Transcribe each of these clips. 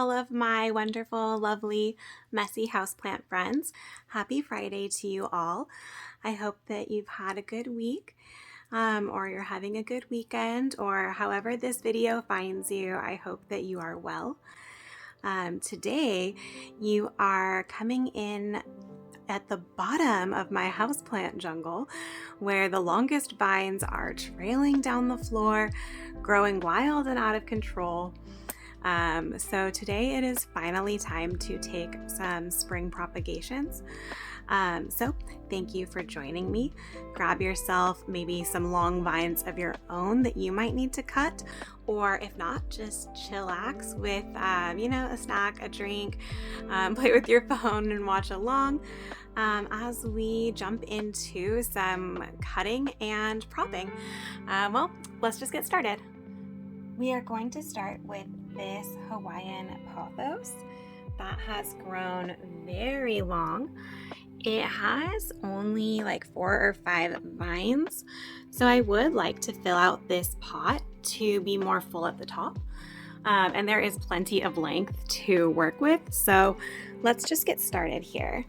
all of my wonderful, lovely, messy houseplant friends. Happy Friday to you all. I hope that you've had a good week, or you're having a good weekend, or however this video finds you. I hope that you are well. Today, you are coming in at the bottom of my houseplant jungle, where the longest vines are trailing down the floor, growing wild and out of control. So today it is finally time to take some spring propagations. So thank you for joining me. Grab yourself maybe some long vines of your own that you might need to cut, or if not, just chillax with, a snack, a drink, play with your phone and watch along as we jump into some cutting and propping. Well, let's just get started. We are going to start with this Hawaiian Pothos that has grown very long. It has only like 4 or 5 vines, so I would like to fill out this pot to be more full at the top. And there is plenty of length to work with, so let's just get started here.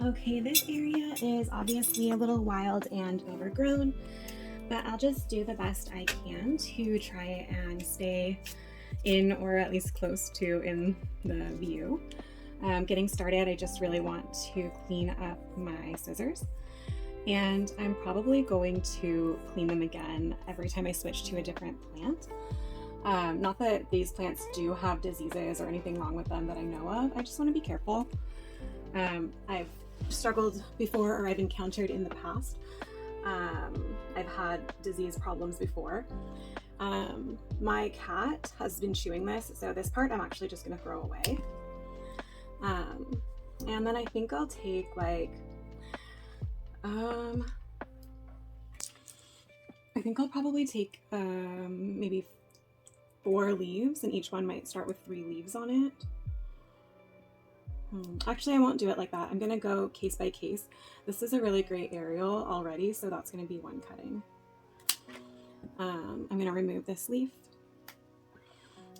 Okay, this area is obviously a little wild and overgrown, but I'll just do the best I can to try and stay in, or at least close to, in the view. Getting started, I just really want to clean up my scissors, and I'm probably going to clean them again every time I switch to a different plant. Not that these plants do have diseases or anything wrong with them that I know of, I just want to be careful. I've struggled before, or I've encountered in the past. I've had disease problems before. My cat has been chewing this, so this part I'm actually just going to throw away. And then I think I'll take I think I'll probably take maybe 4 leaves, and each one might start with 3 leaves on it. Actually, I won't do it like that. I'm going to go case by case. This is a really great aerial already, so that's going to be one cutting. I'm going to remove this leaf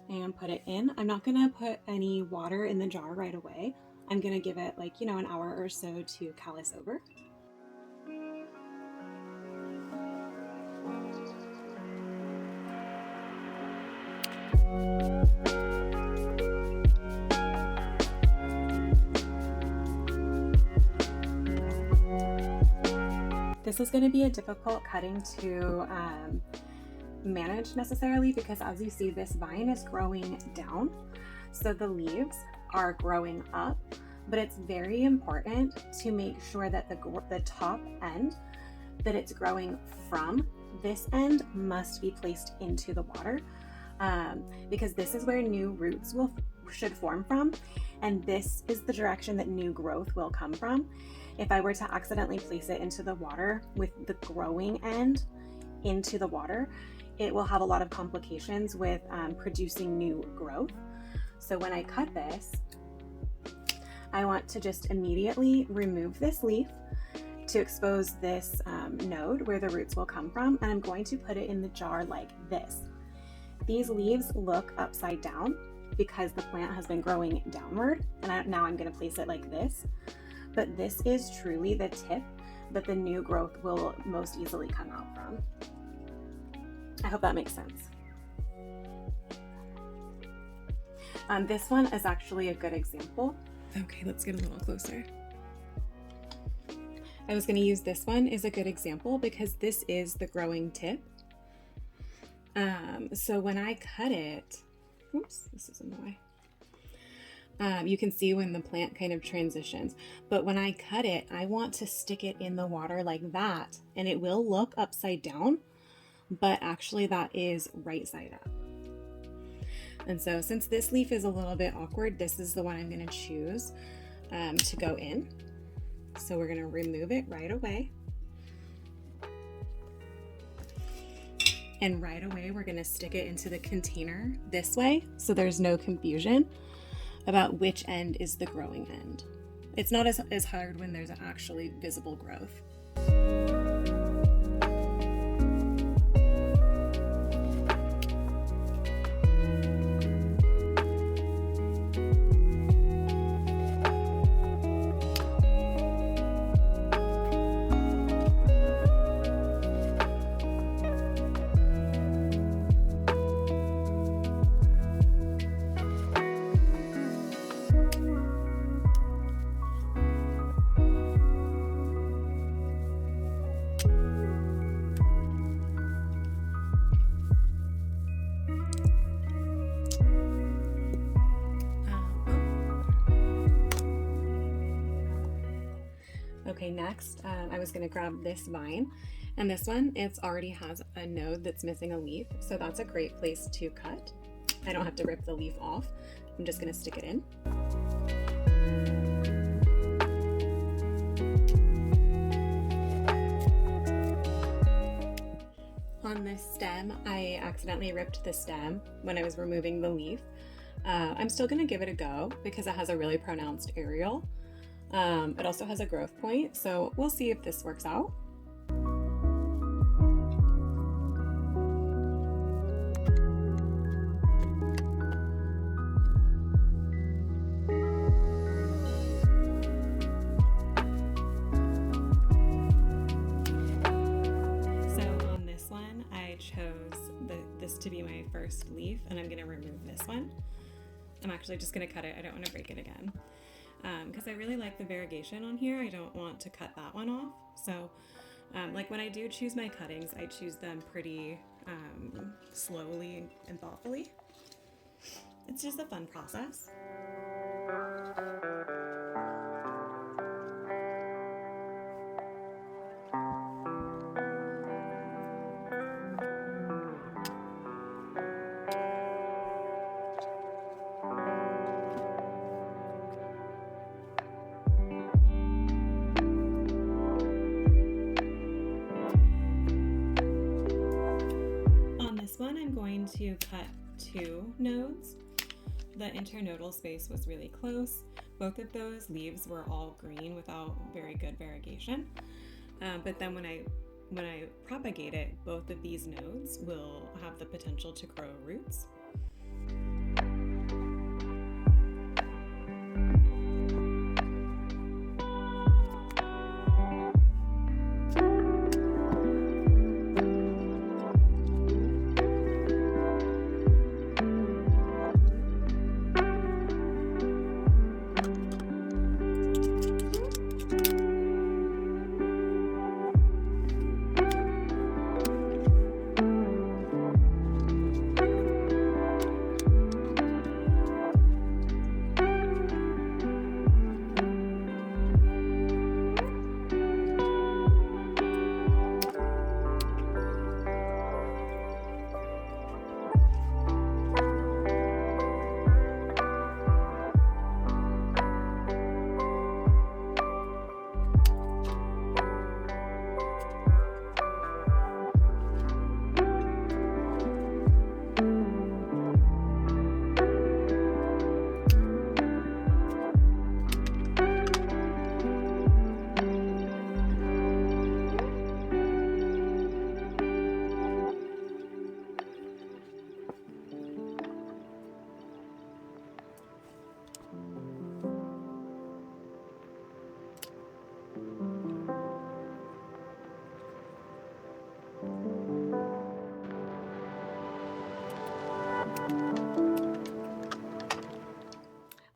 and put it in. I'm not going to put any water in the jar right away. I'm going to give it an hour or so to callus over. This is going to be a difficult cutting to manage necessarily, because as you see, this vine is growing down, so the leaves are growing up, but it's very important to make sure that the top end that it's growing from, this end must be placed into the water, because this is where new roots should form from, and this is the direction that new growth will come from. If I were to accidentally place it into the water with the growing end into the water, it will have a lot of complications with producing new growth. So when I cut this, I want to just immediately remove this leaf to expose this node where the roots will come from, and I'm going to put it in the jar like this. These leaves look upside down because the plant has been growing downward, and now I'm going to place it like this. But this is truly the tip that the new growth will most easily come out from. I hope that makes sense. This one is actually a good example. Okay, let's get a little closer. I was going to use this one as a good example because this is the growing tip. So when I cut it, oops, this is in the way. You can see when the plant kind of transitions, but when I cut it, I want to stick it in the water like that, and it will look upside down, but actually that is right side up. And so since this leaf is a little bit awkward, this is the one I'm going to choose to go in. So we're going to remove it right away. And right away, we're going to stick it into the container this way, so there's no confusion about which end is the growing end. It's not as hard when there's actually visible growth. Okay, next I was gonna grab this vine, and this one, it already has a node that's missing a leaf, so that's a great place to cut. I don't have to rip the leaf off. I'm just gonna stick it in. On this stem, I accidentally ripped the stem when I was removing the leaf. I'm still gonna give it a go because it has a really pronounced aerial. It also has a growth point, so we'll see if this works out. This to be my first leaf, and I'm going to remove this one. I'm actually just going to cut it. I don't want to break it again because I really like the variegation on here. I don't want to cut that one off. So like when I do choose my cuttings, I choose them pretty slowly and thoughtfully. It's just a fun process. I'm going to cut 2 nodes. The internodal space was really close. Both of those leaves were all green without very good variegation. But then when I propagate it, both of these nodes will have the potential to grow roots.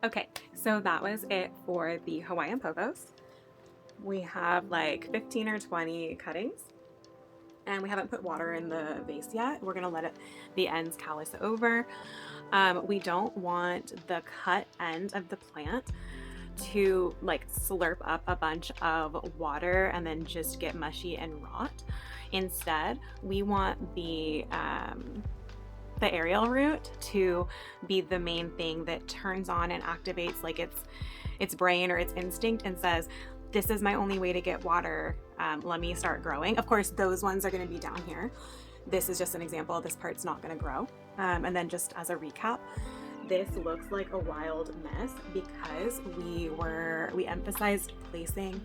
Okay, so that was it for the Hawaiian Pothos. We have like 15 or 20 cuttings, and we haven't put water in the vase yet. We're gonna let the ends callus over. We don't want the cut end of the plant to like slurp up a bunch of water and then just get mushy and rot. Instead, we want the aerial root to be the main thing that turns on and activates like its brain or its instinct and says, this is my only way to get water. Let me start growing. Of course, those ones are going to be down here. This is just an example. This part's not going to grow. And then just as a recap, this looks like a wild mess because we emphasized placing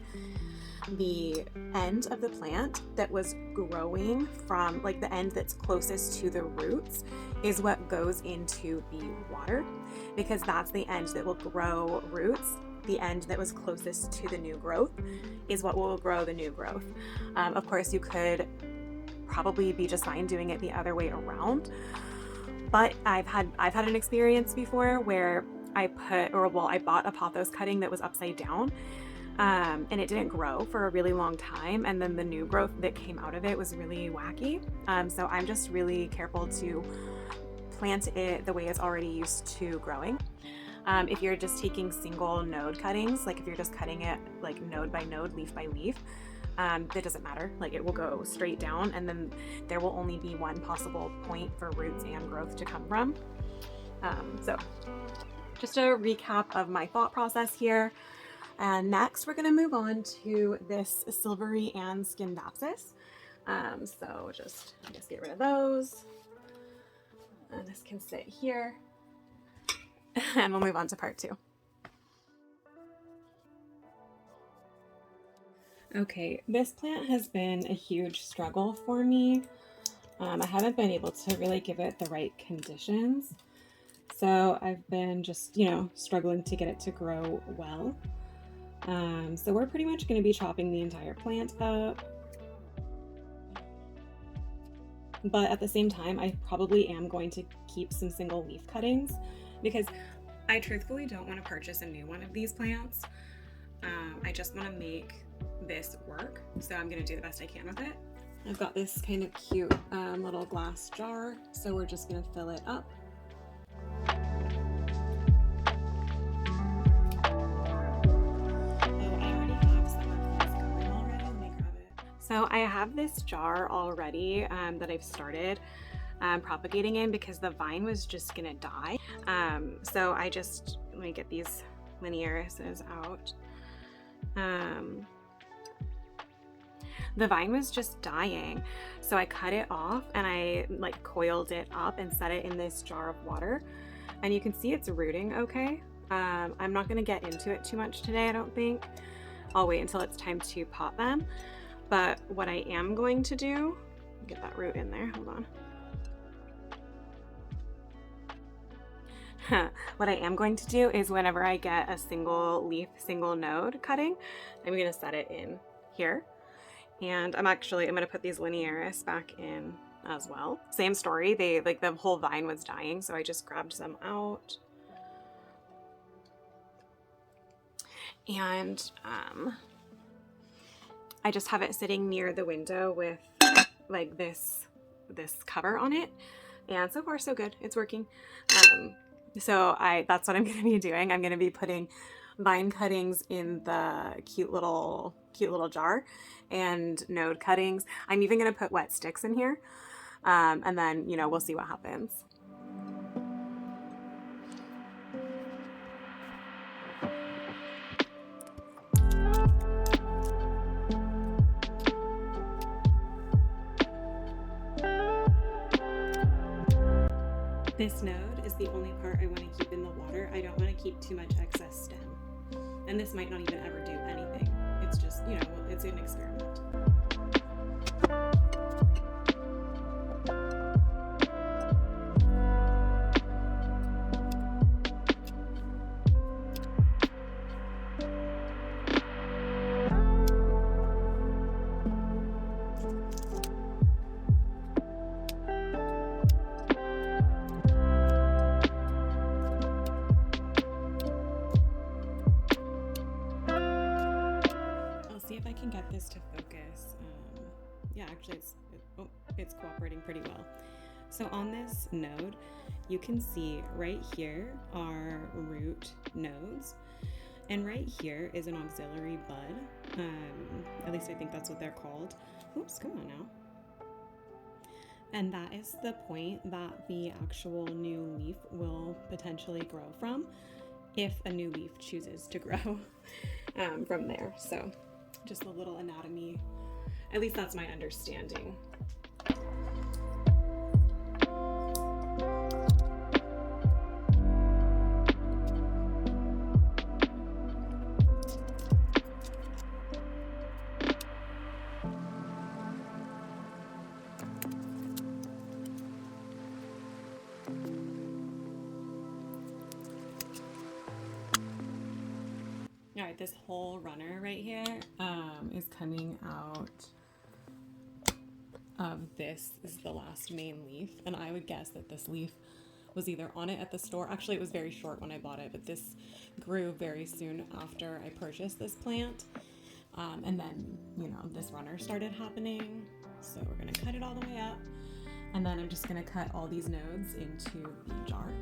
the end of the plant that was growing from like the end that's closest to the roots is what goes into the water, because that's the end that will grow roots. The end that was closest to the new growth is what will grow the new growth. Of course, you could probably be just fine doing it the other way around, but I've had an experience before where I bought a pothos cutting that was upside down, and it didn't grow for a really long time, and then the new growth that came out of it was really wacky. So I'm just really careful to plant it the way it's already used to growing. If you're just taking single node cuttings, like if you're just cutting it like node by node, leaf by leaf, it doesn't matter. Like it will go straight down, and then there will only be one possible point for roots and growth to come from. So just a recap of my thought process here. And next we're going to move on to this Silvery and Scindapsus. So just, I guess, get rid of those. And this can sit here. And we'll move on to part 2. Okay, this plant has been a huge struggle for me. I haven't been able to really give it the right conditions. So I've been just, struggling to get it to grow well. So we're pretty much going to be chopping the entire plant up. But at the same time, I probably am going to keep some single leaf cuttings because I truthfully don't want to purchase a new one of these plants. I just want to make this work. So I'm going to do the best I can with it. I've got this kind of cute little glass jar. So we're just going to fill it up. So I have this jar already that I've started propagating in because the vine was just gonna die. So let me get these linearises out. The vine was just dying. So I cut it off and I like coiled it up and set it in this jar of water. And you can see it's rooting okay. I'm not gonna get into it too much today, I don't think. I'll wait until it's time to pot them. But what I am going to do, get that root in there, hold on. What I am going to do is whenever I get a single leaf, single node cutting, I'm going to set it in here. And I'm going to put these linearis back in as well. Same story, the whole vine was dying, so I just grabbed some out. And I just have it sitting near the window with like this cover on it, and so far so good. It's working. So that's what I'm going to be doing. I'm going to be putting vine cuttings in the cute little jar, and node cuttings. I'm even going to put wet sticks in here, and then we'll see what happens. This node is the only part I want to keep in the water. I don't want to keep too much excess stem. And this might not even ever do anything. It's just, it's an experiment. Get this to focus. Yeah, actually it's cooperating pretty well. So on this node, you can see right here are root nodes, and right here is an auxiliary bud. At least I think that's what they're called. Oops, come on now. And that is the point that the actual new leaf will potentially grow from, if a new leaf chooses to grow from there. So just a little anatomy, at least that's my understanding. All right, this whole runner right here is coming out of this. This is the last main leaf, and I would guess that this leaf was either on it at the store. Actually, it was very short when I bought it, but this grew very soon after I purchased this plant. And then, this runner started happening. So we're gonna cut it all the way up, and then I'm just gonna cut all these nodes into the jar.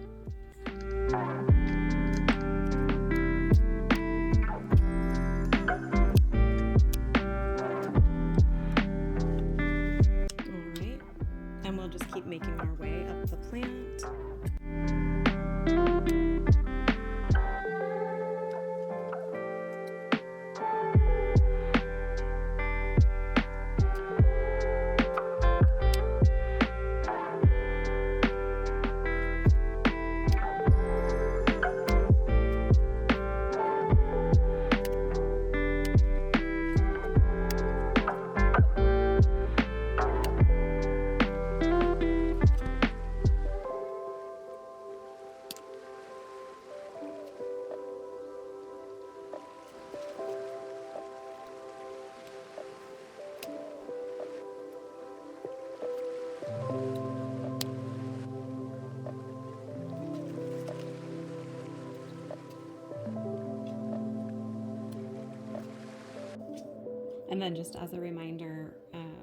And then just as a reminder,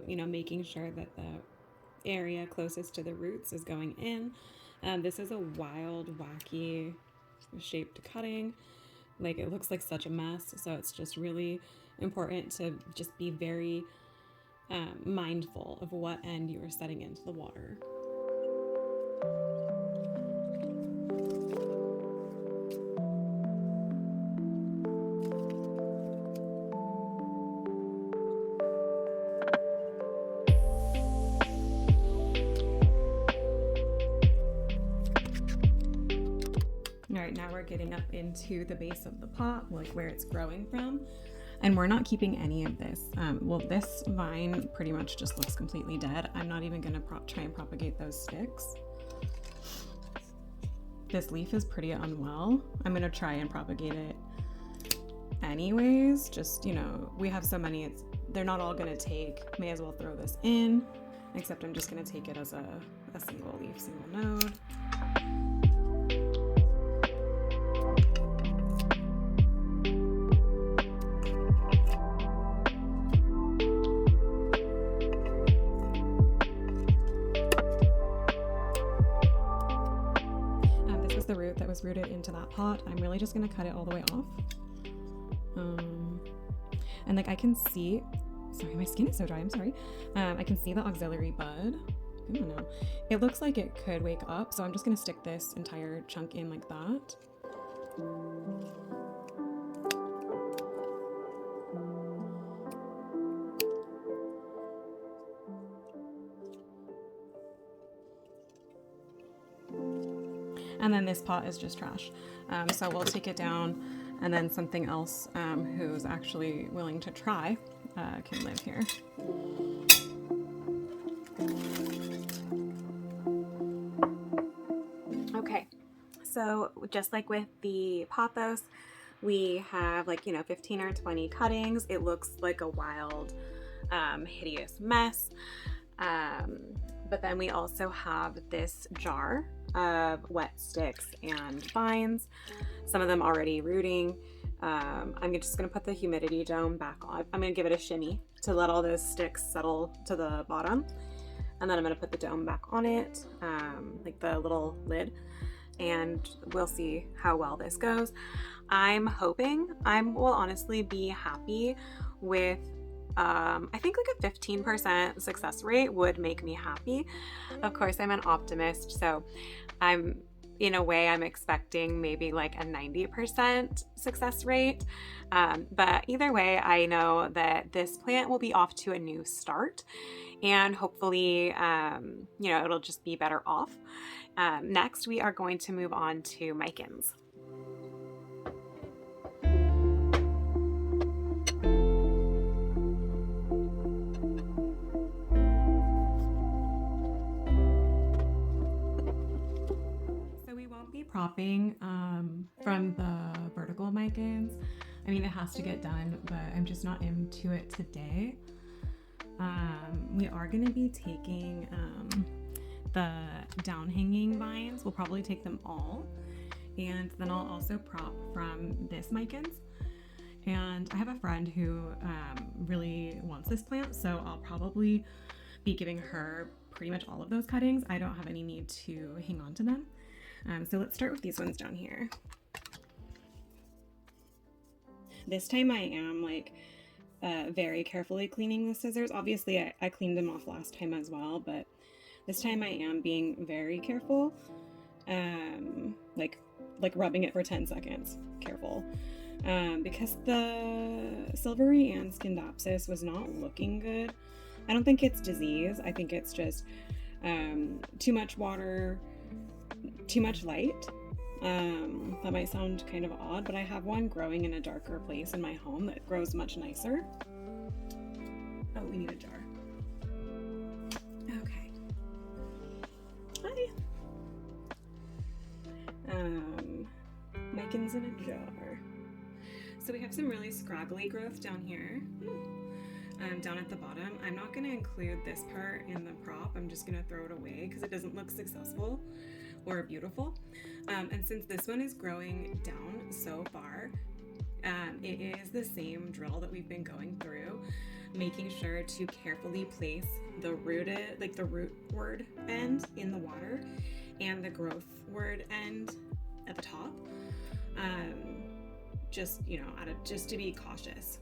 making sure that the area closest to the roots is going in. This is a wild, wacky shaped cutting. Like, it looks like such a mess, so it's just really important to just be very mindful of what end you are setting into the water. All right, now we're getting up into the base of the pot, like where it's growing from. And we're not keeping any of this. This vine pretty much just looks completely dead. I'm not even gonna try and propagate those sticks. This leaf is pretty unwell. I'm gonna try and propagate it anyways. Just, we have so many, they're not all gonna take. May as well throw this in, except I'm just gonna take it as a single leaf, single node. The root that was rooted into that pot. I'm really just gonna cut it all the way off. And like I can see, sorry, my skin is so dry, I'm sorry. I can see the auxiliary bud. I don't know. It looks like it could wake up, so I'm just gonna stick this entire chunk in like that. And then this pot is just trash. So we'll take it down, and then something else who's actually willing to try can live here. Okay, so just like with the pothos, we have 15 or 20 cuttings. It looks like a wild, hideous mess. But then we also have this jar of wet sticks and vines, some of them already rooting. I'm just gonna put the humidity dome back on. I'm gonna give it a shimmy to let all those sticks settle to the bottom. And then I'm gonna put the dome back on it, like the little lid, and we'll see how well this goes. I'm hoping I will honestly be happy with I think like a 15% success rate would make me happy. Of course, I'm an optimist, so I'm expecting maybe like a 90% success rate. But either way, I know that this plant will be off to a new start, and hopefully, it'll just be better off. Next, we are going to move on to Micans. Propping from the vertical Micans. I mean, it has to get done, but I'm just not into it today. We are going to be taking the down hanging vines. We'll probably take them all, and then I'll also prop from this Micans. And I have a friend who really wants this plant, so I'll probably be giving her pretty much all of those cuttings. I don't have any need to hang on to them. So let's start with these ones down here. This time I am very carefully cleaning the scissors. Obviously I cleaned them off last time as well, but this time I am being very careful. Like rubbing it for 10 seconds. Careful. Because the Silvery and Scindapsus was not looking good. I don't think it's disease. I think it's just too much water, too much light. That might sound kind of odd, but I have one growing in a darker place in my home that grows much nicer. Oh, we need a jar. Okay. Hi. Micans in a jar. So we have some really scraggly growth down here. Down at the bottom. I'm not going to include this part in the prop. I'm just going to throw it away because it doesn't look successful or beautiful. And since this one is growing down so far, it is the same drill that we've been going through. making sure to carefully place the rootward end in the water and the growthward end at the top. Just to be cautious.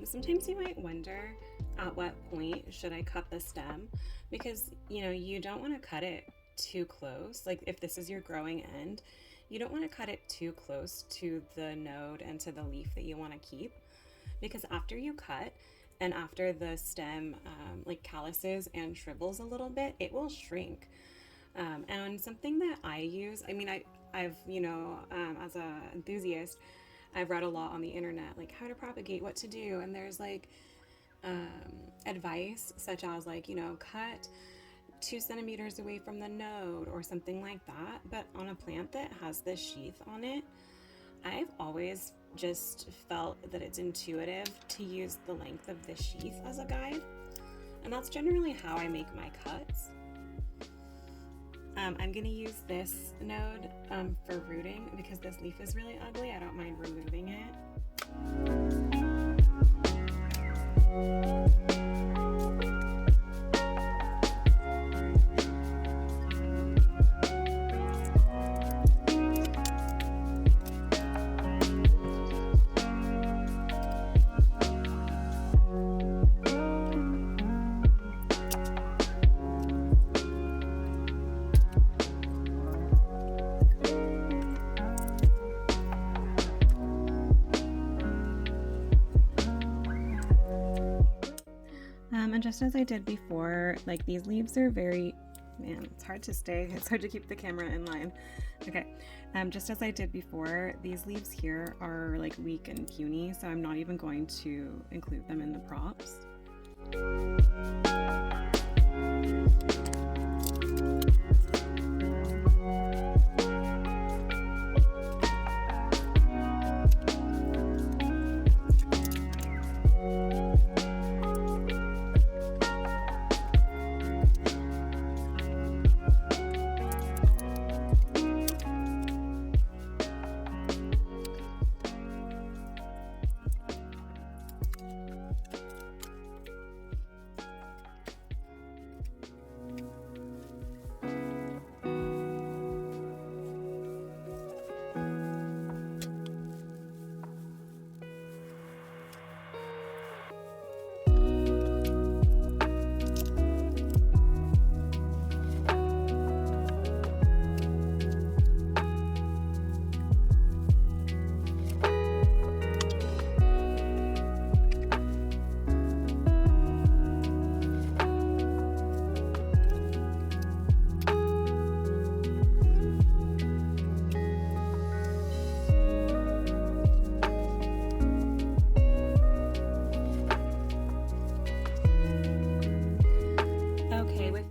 Sometimes you might wonder at what point should I cut the stem, because you don't want to cut it too close. Like if this is your growing end, you don't want to cut it too close to the node and to the leaf that you want to keep, because after you cut and after the stem calluses and shrivels a little bit, it will shrink. And something that I use, I've as an enthusiast, I've read a lot on the internet, like how to propagate, what to do. And there's advice such as cut 2 centimeters away from the node or something like that. But on a plant that has this sheath on it, I've always just felt that it's intuitive to use the length of the sheath as a guide. And that's generally how I make my cuts. I'm going to use this node for rooting because this leaf is really ugly. I don't mind removing it. And just as I did before, these leaves are it's hard to keep the camera in line. Okay, just as I did before, these leaves here are weak and puny, so I'm not even going to include them in the props.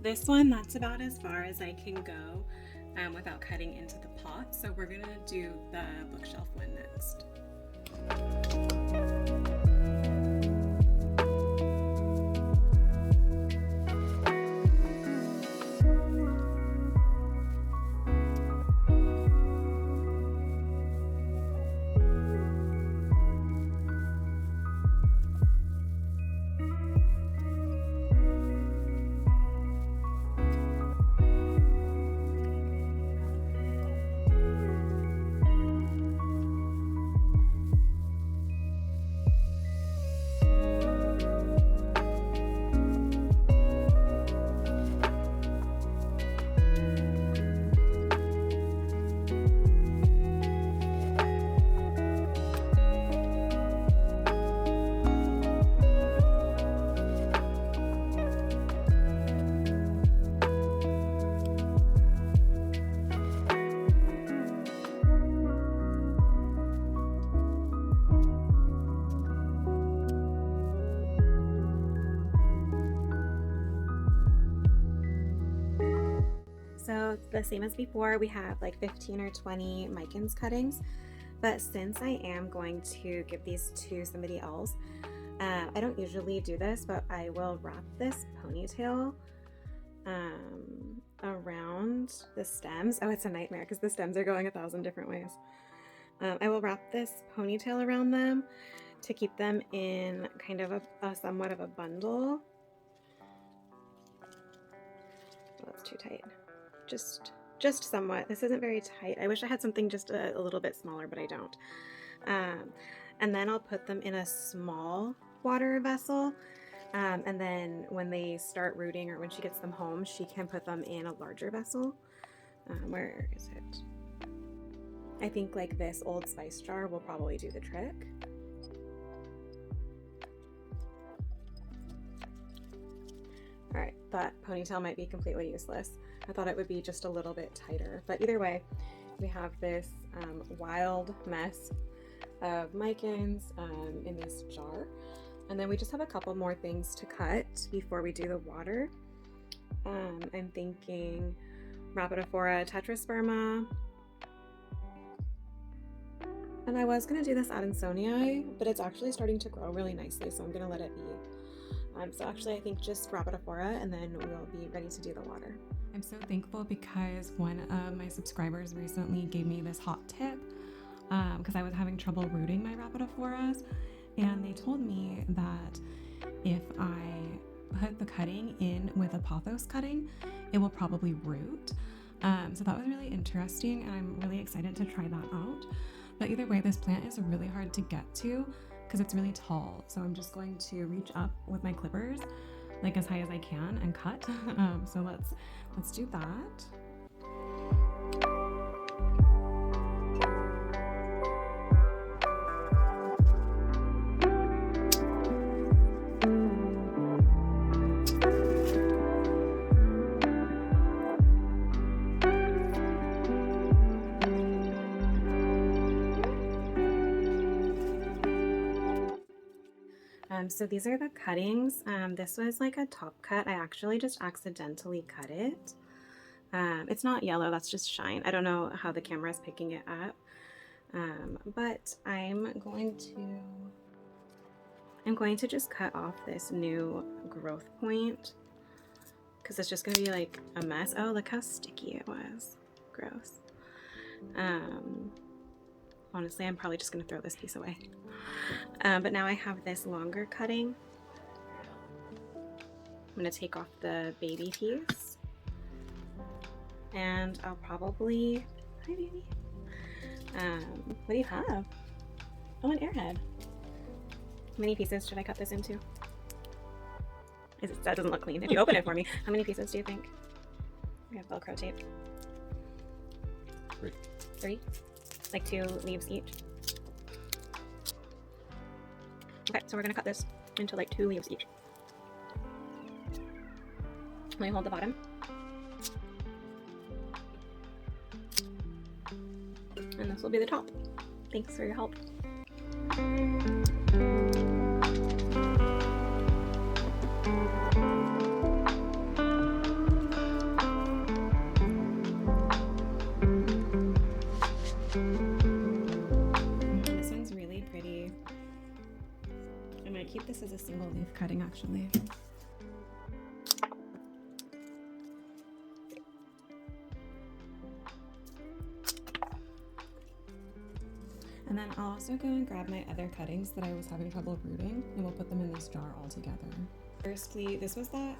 This one, that's about as far as I can go without cutting into the pot. So we're gonna do the bookshelf one next. So the same as before, we have like 15 or 20 Micans cuttings, but since I am going to give these to somebody else, I don't usually do this, but I will wrap this ponytail around the stems. Oh, it's a nightmare because the stems are going 1,000 different ways. I will wrap this ponytail around them to keep them in kind of a somewhat of a bundle. Oh, that's too tight. Just somewhat. This isn't very tight. I wish I had something just a little bit smaller, but I don't. And then I'll put them in a small water vessel. And then when they start rooting, or when she gets them home, she can put them in a larger vessel. Where is it? I think like this Old Spice jar will probably do the trick. All right, that ponytail might be completely useless. I thought it would be just a little bit tighter, but either way, we have this wild mess of Micans in this jar. And then we just have a couple more things to cut before we do the water. I'm thinking Rhaphidophora Tetrasperma. And I was gonna do this Adansonii, but it's actually starting to grow really nicely, so I'm gonna let it be. So actually I think just Rhaphidophora, and then we'll be ready to do the water. I'm so thankful because one of my subscribers recently gave me this hot tip because I was having trouble rooting my Rhapidophoras, and they told me that if I put the cutting in with a Pothos cutting, it will probably root. So that was really interesting, and I'm really excited to try that out. But either way, this plant is really hard to get to because it's really tall. So I'm just going to reach up with my clippers like as high as I can and cut. So let's do that. So these are the cuttings. This was like a top cut. I actually just accidentally cut it. It's not yellow, that's just shine. I don't know how the camera is picking it up. But I'm going to just cut off this new growth point because it's just going to be like a mess. Oh, look how sticky it was. Gross. Honestly, I'm probably just going to throw this piece away. But now I have this longer cutting. I'm going to take off the baby piece. And I'll probably... Hi, baby. What do you have? Oh, an airhead. How many pieces should I cut this into? That doesn't look clean. If you open it for me, how many pieces do you think? We have Velcro tape. 3. 3? Like 2 leaves each? Okay, so we're gonna cut this into like 2 leaves each. Let me hold the bottom. And this will be the top. Thanks for your help. This one's really pretty. I might keep this as a single leaf cutting actually. And then I'll also go and grab my other cuttings that I was having trouble rooting, and we'll put them in this jar all together. Firstly, this was that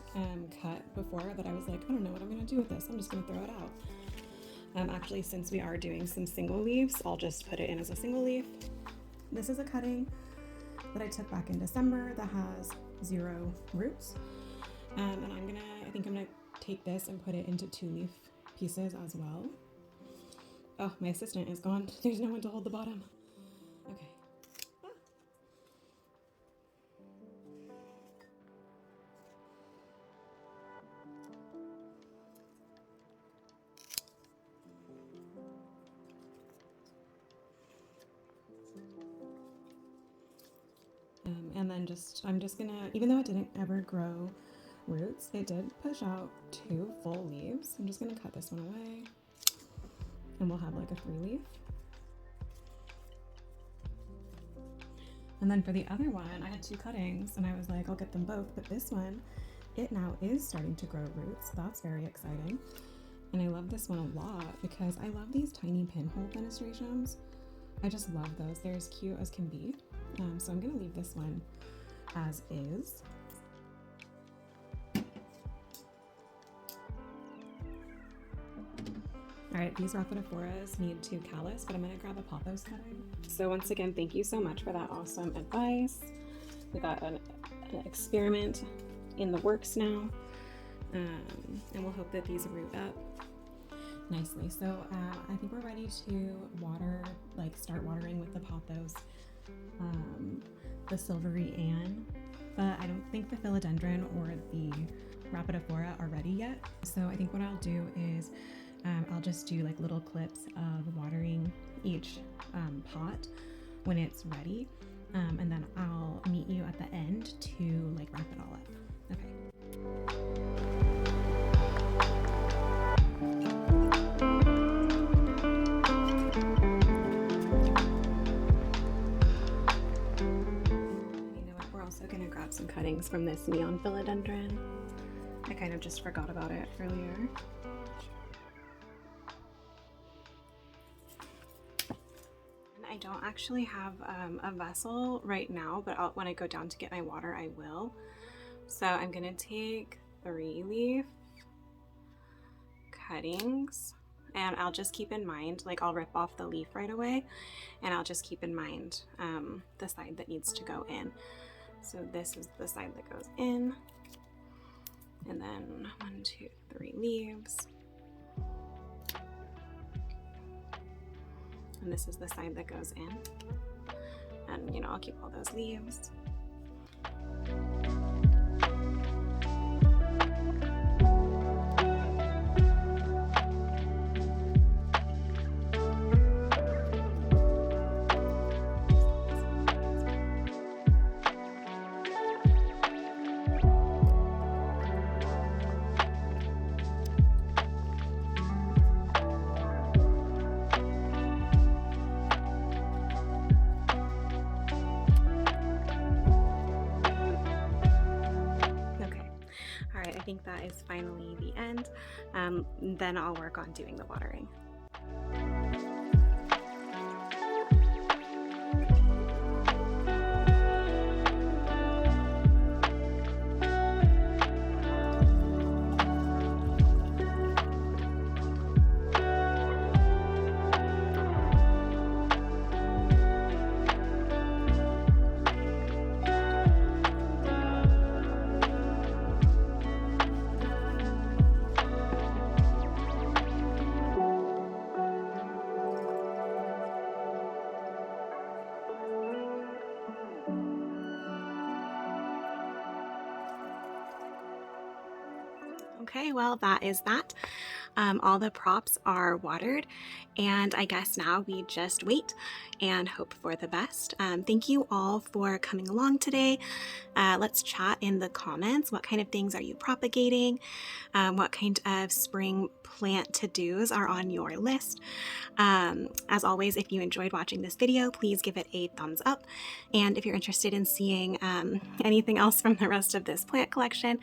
cut before that I was like, I don't know what I'm gonna do with this. I'm just gonna throw it out. Actually, since we are doing some single leaves, I'll just put it in as a single leaf. This is a cutting that I took back in December that has 0 roots. And I think I'm gonna take this and put it into 2 leaf pieces as well. Oh, my assistant is gone. There's no one to hold the bottom. Okay. Ah. And then I'm just gonna, even though it didn't ever grow roots. It did push out 2 full leaves. I'm just gonna cut this one away and we'll have like a 3 leaf. And then for the other one, I had 2 cuttings and I was like, I'll get them both, but this one, it now is starting to grow roots. So that's very exciting. And I love this one a lot because I love these tiny pinhole fenestrations. I just love those. They're as cute as can be. So I'm gonna leave this one as is. All right, these Rhaphidophoras need to callus, but I'm gonna grab a Pothos cutting. So once again, thank you so much for that awesome advice. We got an experiment in the works now, and we'll hope that these root up nicely. So I think we're ready to water, like start watering with the Pothos, the Silvery but I don't think the Philodendron or the Rhaphidophora are ready yet. So I think what I'll do is I'll just do like little clips of watering each pot when it's ready, and then I'll meet you at the end to like wrap it all up. Okay. Some cuttings from this neon philodendron. I kind of just forgot about it earlier. And I don't actually have a vessel right now, but when I go down to get my water, I will. So I'm gonna take 3 leaf cuttings, and I'll just keep in mind, like I'll rip off the leaf right away, and I'll just keep in mind the side that needs to go in. So this is the side that goes in, and then 1, 2, 3 leaves. And this is the side that goes in. And, you know, I'll keep all those leaves. I think that is finally the end. Then I'll work on doing the watering. Okay, well, that is that. All the props are watered, and I guess now we just wait and hope for the best. Thank you all for coming along today. Let's chat in the comments. What kind of things are you propagating? What kind of spring plant to-dos are on your list? As always, if you enjoyed watching this video, please give it a thumbs up. And if you're interested in seeing anything else from the rest of this plant collection,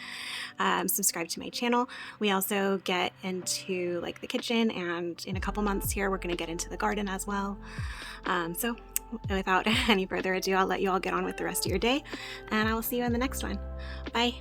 subscribe to my channel. We also get into like the kitchen, and in a couple months here, we're going to get into the garden as well. So without any further ado, I'll let you all get on with the rest of your day, and I will see you in the next one. Bye.